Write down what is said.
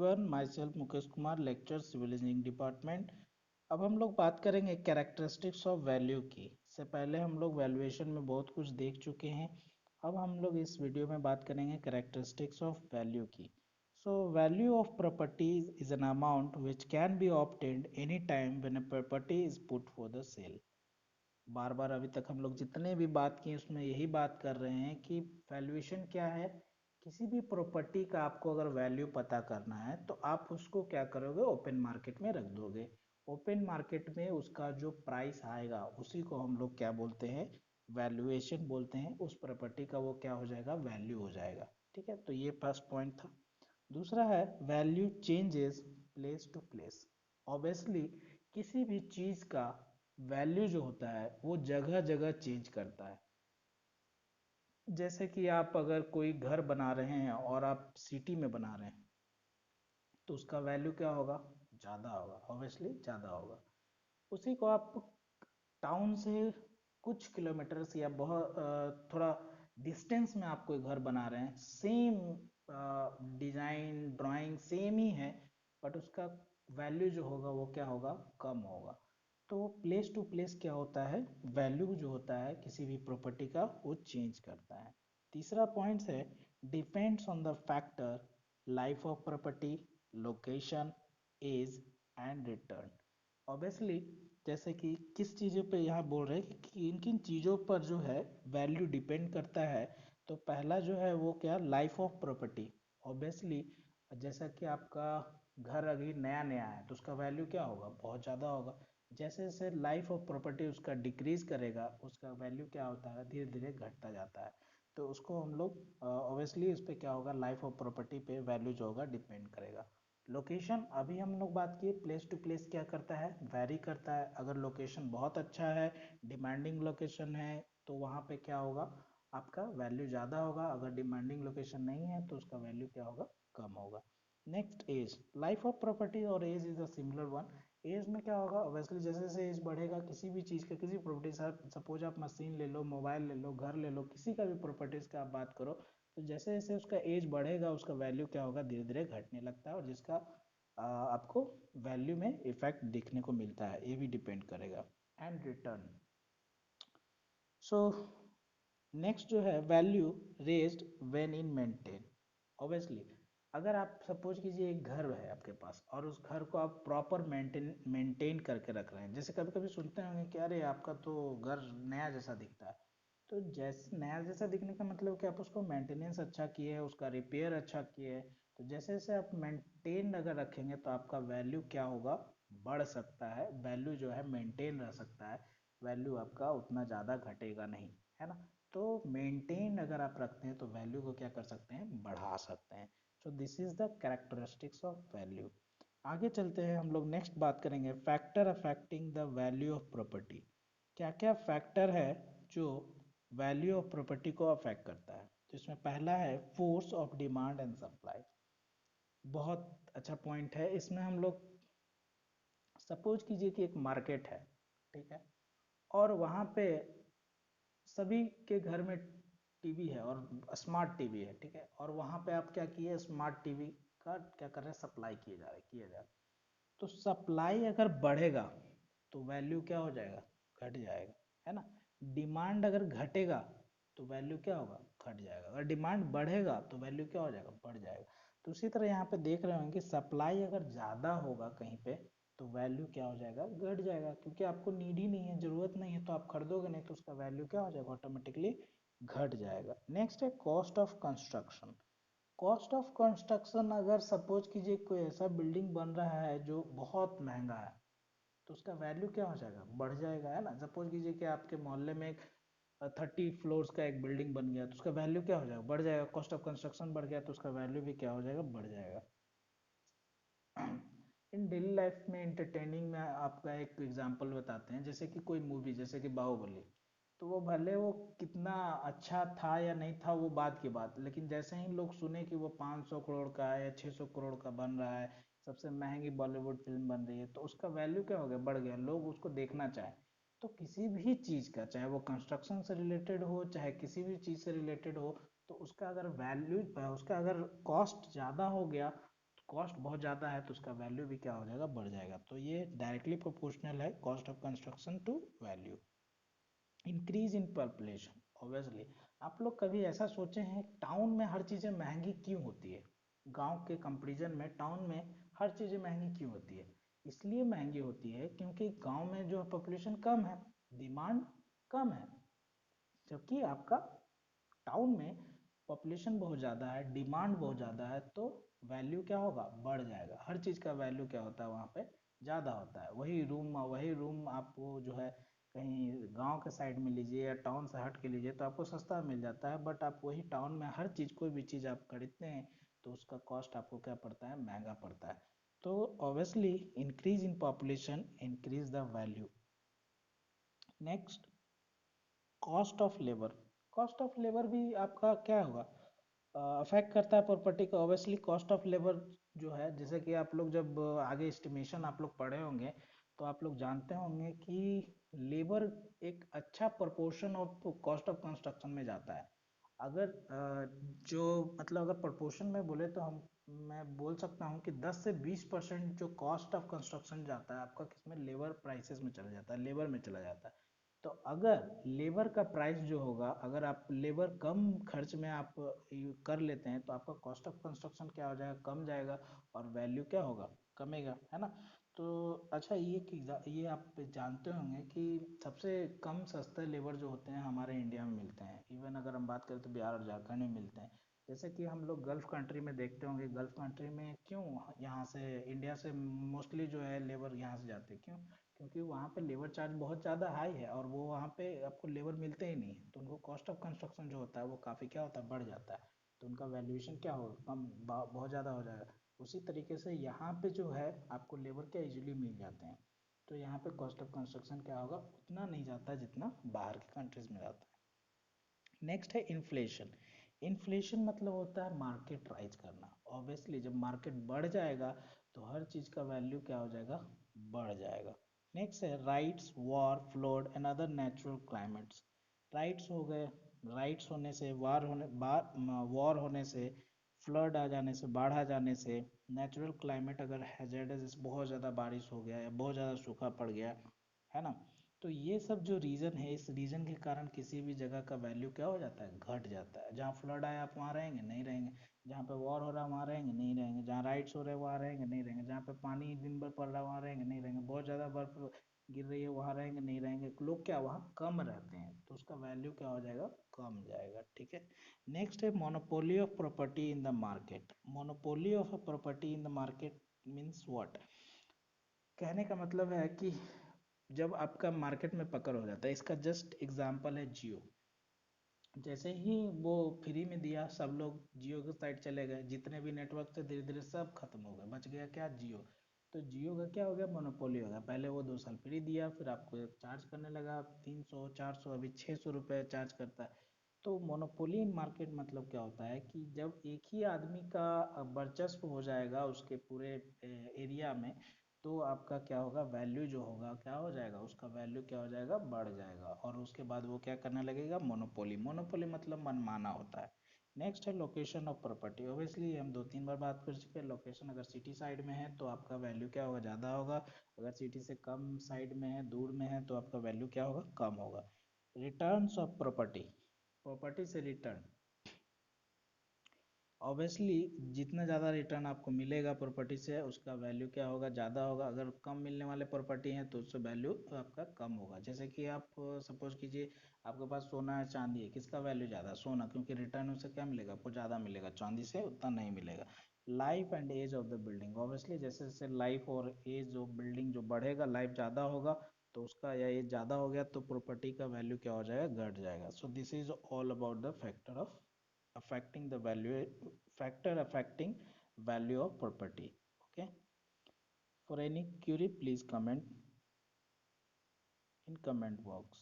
Everyone, myself Mukesh Kumar, lecture civil engineering department. अब हम लोग बात करेंगे कैरेक्टरिस्टिक्स ऑफ वैल्यू की। इससे पहले हम लोग वैल्यूएशन में बहुत कुछ देख चुके हैं। अब हम लोग इस वीडियो में बात करेंगे कैरेक्टरिस्टिक्स ऑफ वैल्यू की। So value of properties is an amount which can be obtained any time when a property is put for the sale. बार बार अभी तक हम लोग जितने भी बात किए उसमें यही बात कर रहे हैं कि वैल्यूएशन क्या है। किसी भी प्रॉपर्टी का आपको अगर वैल्यू पता करना है तो आप उसको क्या करोगे, ओपन मार्केट में रख दोगे। ओपन मार्केट में उसका जो प्राइस आएगा उसी को हम लोग क्या बोलते हैं, वैल्यूएशन बोलते हैं। उस प्रॉपर्टी का वो क्या हो जाएगा, वैल्यू हो जाएगा। ठीक है, तो ये फर्स्ट पॉइंट था। दूसरा है value changes place to place. Obviously किसी भी चीज का वैल्यू जो होता है वो जगह जगह चेंज करता है। जैसे कि आप अगर कोई घर बना रहे हैं और आप सिटी में बना रहे हैं तो उसका वैल्यू क्या होगा, ज़्यादा होगा, ऑब्वियसली ज़्यादा होगा। उसी को आप टाउन से कुछ किलोमीटर्स या बहुत थोड़ा डिस्टेंस में आप कोई घर बना रहे हैं, सेम डिजाइन ड्राइंग सेम ही है, बट उसका वैल्यू जो होगा वो क्या होगा, कम होगा। तो प्लेस टू प्लेस क्या होता है, वैल्यू जो होता है किसी भी प्रॉपर्टी का वो चेंज करता है। तीसरा पॉइंट है depends on the factor life of property, location, age and return. Obviously जैसे कि किस चीज़ों पे यहाँ बोल रहे हैं कि किन किन चीज़ों पर जो है वैल्यू डिपेंड करता है। तो पहला जो है वो क्या, लाइफ ऑफ प्रॉपर्टी। ऑब्वियसली जैसा कि आपका घर अभी नया नया है तो उसका वैल्यू क्या होगा, बहुत ज़्यादा होगा। जैसे जैसे लाइफ ऑफ प्रॉपर्टी उसका डिक्रीज करेगा उसका वैल्यू क्या होता है, धीरे धीरे घटता जाता है। तो उसको हम लोग ऑब्वियसली उस पर क्या होगा, लाइफ ऑफ प्रॉपर्टी पे वैल्यू जो होगा डिपेंड करेगा। लोकेशन, अभी हम लोग बात किए प्लेस टू प्लेस क्या करता है, वैरी करता है। अगर लोकेशन बहुत अच्छा है, डिमांडिंग लोकेशन है, तो वहाँ पे क्या होगा, आपका वैल्यू ज़्यादा होगा। अगर डिमांडिंग लोकेशन नहीं है तो उसका वैल्यू क्या होगा, कम होगा। Next age, life of property और age is a similar one. Age में क्या होगा, ऑब्वियसली जैसे जैसे एज बढ़ेगा किसी भी चीज़ का, किसी प्रॉपर्टी, सपोज आप मशीन ले लो, मोबाइल ले लो, घर ले लो, किसी का भी प्रॉपर्टीज का आप बात करो, तो जैसे जैसे उसका एज बढ़ेगा उसका वैल्यू क्या होगा, धीरे धीरे घटने लगता है, और जिसका आपको वैल्यू में इफेक्ट देखने को मिलता है, ये भी डिपेंड करेगा। एंड रिटर्न, सो नेक्स्ट जो है value raised when in maintain. Obviously अगर आप सपोज कीजिए एक घर है आपके पास और उस घर को आप प्रॉपर मेंटेन करके रख रहे हैं। जैसे कभी कभी सुनते होंगे कि अरे आपका तो घर नया जैसा दिखता है। तो जैसे नया जैसा दिखने का मतलब कि आप उसको मेंटेनेंस अच्छा किए है, उसका रिपेयर अच्छा किए है। तो जैसे जैसे आप मेंटेन अगर रखेंगे तो आपका वैल्यू क्या होगा, बढ़ सकता है। वैल्यू जो है मेंटेन रह सकता है, वैल्यू आपका उतना ज़्यादा घटेगा नहीं, है ना। तो मेंटेन अगर आप रखते हैं तो वैल्यू को क्या कर सकते हैं, बढ़ा सकते हैं। So this is the characteristics of value. आगे चलते हैं, हम लोग नेक्स्ट बात करेंगे factor affecting the value of property. क्या क्या फैक्टर है जो वैल्यू ऑफ प्रॉपर्टी को अफेक्ट करता है। तो इसमें पहला है force of demand and supply. बहुत अच्छा पॉइंट है। इसमें हम लोग सपोज कीजिए कि एक मार्केट है, ठीक है, और वहाँ पे सभी के घर में टीवी है और स्मार्ट टीवी है, ठीक है, और वहाँ पे आप क्या किए, स्मार्ट टीवी का क्या कर रहे हैं, सप्लाई किए जा रहे। तो सप्लाई अगर बढ़ेगा तो वैल्यू क्या हो जाएगा, घट जाएगा, है ना। डिमांड अगर घटेगा तो वैल्यू क्या होगा, घट जाएगा। अगर डिमांड बढ़ेगा तो वैल्यू क्या हो जाएगा, बढ़ जाएगा। तो उसी तरह यहाँ पे देख रहे होंगे कि सप्लाई अगर ज़्यादा होगा कहीं पे तो वैल्यू क्या हो जाएगा, घट जाएगा, क्योंकि आपको नीड ही नहीं है, ज़रूरत नहीं है, तो आप खरीदोगे नहीं, तो उसका वैल्यू क्या हो जाएगा, ऑटोमेटिकली घट जाएगा। नेक्स्ट है cost of construction. Cost of construction, अगर सपोज कीजिए कोई ऐसा बिल्डिंग बन रहा है जो बहुत महंगा है तो उसका वैल्यू क्या हो जाएगा, बढ़ जाएगा, है ना। सपोज कीजिए कि आपके मोहल्ले में एक 30 फ्लोर्स का एक बिल्डिंग बन गया तो उसका वैल्यू क्या हो जाएगा, बढ़ जाएगा। कॉस्ट ऑफ कंस्ट्रक्शन बढ़ गया तो उसका वैल्यू भी क्या हो जाएगा, बढ़ जाएगा। इन डेली लाइफ में इंटरटेनिंग में आपका एक एग्जांपल बताते हैं, जैसे कि कोई मूवी जैसे कि बाहुबली, तो वो भले वो कितना अच्छा था या नहीं था वो बात की बात, लेकिन जैसे ही लोग सुने कि वो 500 करोड़ का है या 600 करोड़ का बन रहा है, सबसे महंगी बॉलीवुड फिल्म बन रही है, तो उसका वैल्यू क्या हो गया, बढ़ गया, लोग उसको देखना चाहें। तो किसी भी चीज़ का, चाहे वो कंस्ट्रक्शन से रिलेटेड हो चाहे किसी भी चीज़ से रिलेटेड हो, तो उसका अगर वैल्यू, उसका अगर कॉस्ट ज़्यादा हो गया कॉस्ट बहुत ज़्यादा है तो उसका वैल्यू भी क्या हो जाएगा, बढ़ जाएगा। तो ये डायरेक्टली प्रोपोर्शनल है cost of construction to value. Increase in population, obviously आप लोग कभी ऐसा सोचे हैं टाउन में हर चीज़ें महंगी क्यों होती है? गांव के कंपैरिजन में टाउन में हर चीज़ें महंगी क्यों होती है? इसलिए महंगी होती है क्योंकि गांव में जो पॉपुलेशन कम है, डिमांड कम है, जबकि आपका टाउन में पॉपुलेशन बहुत ज़्यादा है, डिमांड बहुत ज़्यादा है, तो वैल्यू क्या होगा, बढ़ जाएगा। हर चीज़ का वैल्यू क्या होता है वहाँ पे, ज़्यादा होता है। वही रूम आपको जो है कहीं गांव के साइड में लीजिए या टाउन से हट के लीजिए तो आपको सस्ता मिल जाता है, बट आप वही टाउन में हर चीज़, कोई भी चीज़ आप खरीदते हैं तो उसका कॉस्ट आपको क्या पड़ता है, महंगा पड़ता है। तो obviously increase in population increase the value. Next, cost of labour. Cost of labour भी आपका क्या होगा, अफेक्ट करता है प्रॉपर्टी को। ऑब्वियसली कॉस्ट ऑफ लेबर जो है, जैसे कि आप लोग जब आगे एस्टिमेशन आप लोग पढ़े होंगे तो आप लोग जानते होंगे कि लेबर एक अच्छा proportion of cost of construction में जाता है। अगर जो मतलब अगर प्रोपोर्शन में बोले तो हम मैं बोल सकता हूँ कि 10 से 20% जो कॉस्ट ऑफ कंस्ट्रक्शन जाता है आपका किसमें, लेबर प्राइसेस में चला जाता है, लेबर में चला जाता है। तो अगर लेबर का प्राइस जो होगा, अगर आप लेबर कम खर्च में आप कर लेते हैं तो आपका कॉस्ट ऑफ कंस्ट्रक्शन क्या हो जाएगा, कम जाएगा, और वैल्यू क्या होगा, कमेगा, है ना। तो अच्छा, ये आप जानते होंगे कि सबसे कम सस्ते लेबर जो होते हैं हमारे इंडिया में मिलते हैं। इवन अगर हम बात करें तो बिहार और झारखंड में मिलते हैं। जैसे कि हम लोग गल्फ कंट्री में देखते होंगे, गल्फ कंट्री में क्यों यहाँ से इंडिया से मोस्टली जो है लेबर यहाँ से जाते हैं, क्यों? क्योंकि वहाँ पे लेबर चार्ज बहुत ज़्यादा हाई है और वो वहाँ पे आपको लेबर मिलते ही नहीं है, तो उनको कॉस्ट ऑफ कंस्ट्रक्शन जो होता है वो काफ़ी क्या होता है, बढ़ जाता है। तो उनका वैल्यूएशन क्या होगा, बहुत ज़्यादा हो जाएगा। उसी तरीके से यहाँ पे जो है आपको लेबर क्या इजीली मिल जाते हैं, तो यहाँ पे कॉस्ट ऑफ कंस्ट्रक्शन क्या होगा, उतना नहीं जाता जितना बाहर के कंट्रीज में जाता है। नेक्स्ट है इन्फ्लेशन। इन्फ्लेशन मतलब होता है मार्केट राइज करना। ऑब्वियसली जब मार्केट बढ़ जाएगा तो हर चीज़ का वैल्यू क्या हो जाएगा, बढ़ जाएगा। नेक्स्ट है rights, war, flood and other natural climates. Rights हो गए, राइट्स होने से, वॉर होने से, फ्लड आ जाने से, बाढ़ आ जाने से, नेचुरल क्लाइमेट अगर हैजर्डस, जैसे बहुत ज़्यादा बारिश हो गया या बहुत ज़्यादा सूखा पड़ गया, है ना। तो ये सब जो रीज़न है, इस रीज़न के कारण किसी भी जगह का वैल्यू क्या हो जाता है, घट जाता है। जहाँ फ्लड आया आप वहाँ रहेंगे, नहीं रहेंगे। जहाँ पे वॉर हो रहा है वहाँ रहेंगे, नहीं रहेंगे। जहाँ राइट्स हो रहे हैं वहाँ रहेंगे, नहीं रहेंगे। जहाँ पे पानी दिन भर पड़ रहा है वहाँ रहेंगे, नहीं रहेंगे। बहुत ज़्यादा बर्फ गिर रही है वहाँ रहेंगे, नहीं रहेंगे। लोग क्या वहाँ कम रहते हैं तो उसका वैल्यू क्या हो जाएगा, कम जाएगा, ठीक है। नेक्स्ट है monopoly of property in the market. Monopoly of a property in the market means what? कहने का मतलब है कि जब आपका मार्केट में पकड़ हो जाता है, इसका जस्ट एग्जांपल है जियो। जैसे ही वो फ्री में दिया, सब लोग जियो के साइड चले गए, जितने भी नेटवर्क थे धीरे धीरे सब खत्म हो गए, बच गया क्या, जियो। तो जियो का क्या हो गया, मोनोपोली हो गया। पहले वो 2 साल फ्री दिया, फिर आपको चार्ज करने लगा 300 400, अभी 600 रुपये चार्ज करता है। तो मोनोपोली इन मार्केट मतलब क्या होता है कि जब एक ही आदमी का वर्चस्व हो जाएगा उसके पूरे एरिया में, तो आपका क्या होगा, वैल्यू जो होगा क्या हो जाएगा, उसका वैल्यू क्या हो जाएगा, बढ़ जाएगा। और उसके बाद वो क्या करने लगेगा, मोनोपोली। मोनोपोली मतलब मनमाना होता है। नेक्स्ट है लोकेशन ऑफ प्रॉपर्टी। ओबियसली हम 2 3 बार बात कर चुके हैं। लोकेशन अगर सिटी साइड में है तो आपका वैल्यू क्या होगा, ज़्यादा होगा। अगर सिटी से कम साइड में है, दूर में है, तो आपका वैल्यू क्या होगा, कम होगा। रिटर्न्स ऑफ प्रॉपर्टी, प्रॉपर्टी से रिटर्न। ऑब्वियसली जितना ज़्यादा रिटर्न आपको मिलेगा प्रॉपर्टी से, उसका वैल्यू क्या होगा, ज़्यादा होगा। अगर कम मिलने वाले प्रॉपर्टी हैं तो उससे वैल्यू आपका कम होगा। जैसे कि आप सपोज कीजिए आपके पास सोना है, चांदी है, किसका वैल्यू ज़्यादा, सोना, क्योंकि रिटर्न उससे क्या मिलेगा, आपको ज़्यादा मिलेगा, चांदी से उतना नहीं मिलेगा। Life and age of the building. Obviously जैसे जैसे लाइफ और एज जो बिल्डिंग जो बढ़ेगा, लाइफ ज़्यादा होगा तो उसका, या एज ज़्यादा हो गया तो प्रॉपर्टी का वैल्यू क्या हो जाएगा, घट जाएगा। So this is all about the factor of affecting the value, factor affecting value of property. Okay, for any query please comment in comment box.